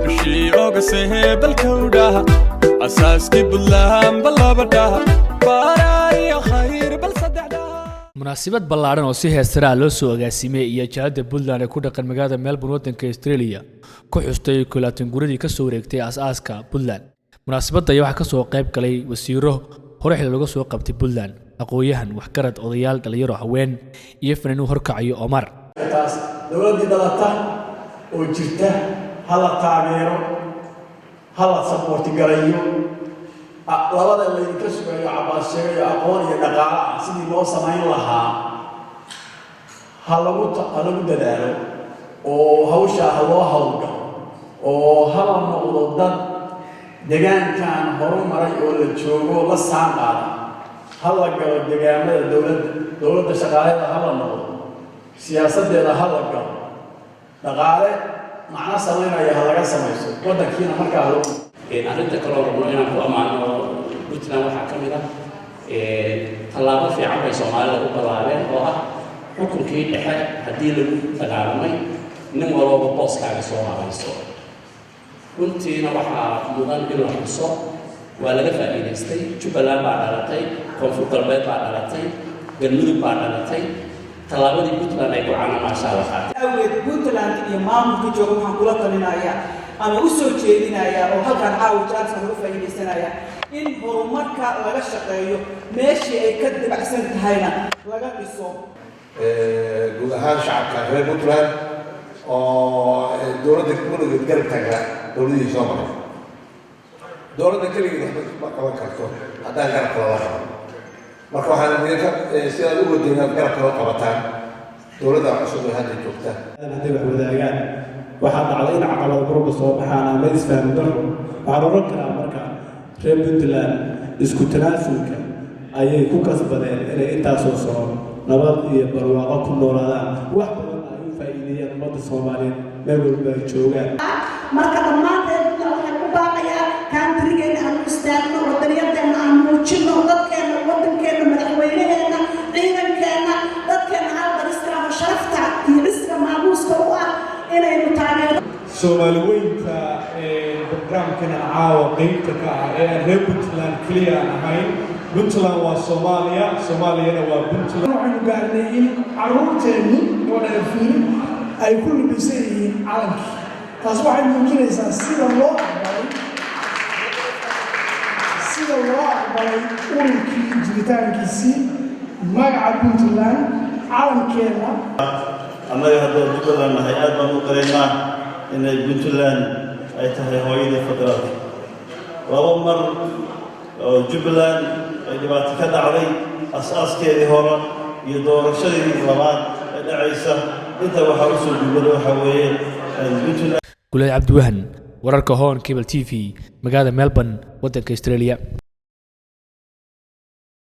بشي أوغسه بالكودة أساسكي بلهم باللابدة باري خير بالصدعة munaasabad ballaaran oo si heestaa loo soo agaasimay iyo jaalada Puntland ee ku dhaqan magaalada Melbourne wadanka Australia ku xustay kulaatin guridii ka soo wareegtay aasaaska Puntland. Munaasabadda ayaa waxa ka soo qayb galay wasiiro hore xil looga soo qabtay Puntland, aqoonyahan, waxgarad, odayaal, dhalinyaro, haween iyo fanaaniin horkacayo Omar. taas dawladda dalata oo jirta hala taageero hala support garayo labada la idinka sugayo Cabbaas sheegay aqoon iyo dhaqaale sidii loo sameyn lahaa halagu dadaalo oo hawsha loo hawlgalo oo hala noqdo dad deegaankan horumaray oo la joogo la saanqaada hala galo deegaamada dawladda shaqaalaha hala noqdo siyaasadeeda hala galo dhaqaale macna sameynaya laga sameeyo wadankiina markaa loo arrinta kale oo rabno inaan ku amaano Puntland waxa ka mid ah tallaabo fiican bay Soomaalida u balaareen oo ah xukunkii dhexe haddii lagu dagaalamay nin walba booskaaga soo habayso runtiina waxaa mudan in la xuso waa laga faa'iidaystay Jubbaland baa dhalatay Koonfur Galbeed baa dhalatay Galmudug baa dhalatay tallaabadii Puntland ay go'aan maasha Allah awgeed Puntland iyo maamulka jooga waxaan kula talinayaa ama u soo jeedinayaa oo halkan caawintaas uga faa'iideysanaya in horumarka laga shaqeeyo meeshii ay ka dibacsan tahayna laga dhiso guud ahaan shacabka reer Puntland oo dawladda kulligeed garab taagan dawladii soo maray dawladda kaligeed ma qaban karto haddaan garab kala lahayn marka waxaan idinka sidaad u wadaynaa garab kala qabataan dawladda cusub ee hadda joogta hadday wax wadaagaan waxaa dhacday in caqabado gurubka soo baxaan ama isfaham darro waxaan oran karaa marka reer Puntland isku tanaasulka ayay ku kasbadeen inay intaasoo soo nabad iyo barwaaqo ku noolaadaan wax badan ay u faa'iideeyaan ummadda Soomaaliyeed meel walba ay joogaan marka dhammaanteen waxaan ku baaqayaa kaantrigeena aan istaagno wadaniyadeena aan muujino dadkeena wadankeena madaxweynaheena ciidankeena dadkeena aan bariskaaga sharafta iyo iska maamuuska u ah inaynu taageero Soomaali weynta barnaamijkan caawa qeybta ka ah ee reer Puntland kaliya ahayn Puntland waa Soomaaliya Soomaaliyana waa Puntland waxaanu gaarnay in caruurteenu oo dhalafin ay ku lubisan yihiin calanka taas waxay muujinaysaa sida loo aqbalay ururkii jiritaankiisii magaca Puntland calankeena annaga haddii Puntland nahay aad baan u qareynaa inay Puntland ay tahay hooyada federaalka laba mar oo Jubbaland ay dhibaato ka dhacday asaaskeedii hore iyo doorashadii labaad ee dhacaysa inta waxa u soo gudbay waxa weeye Puntland Gulay Cabdiwahan wararka Hoon Cable TV magaalada Melbourne wadanka Australia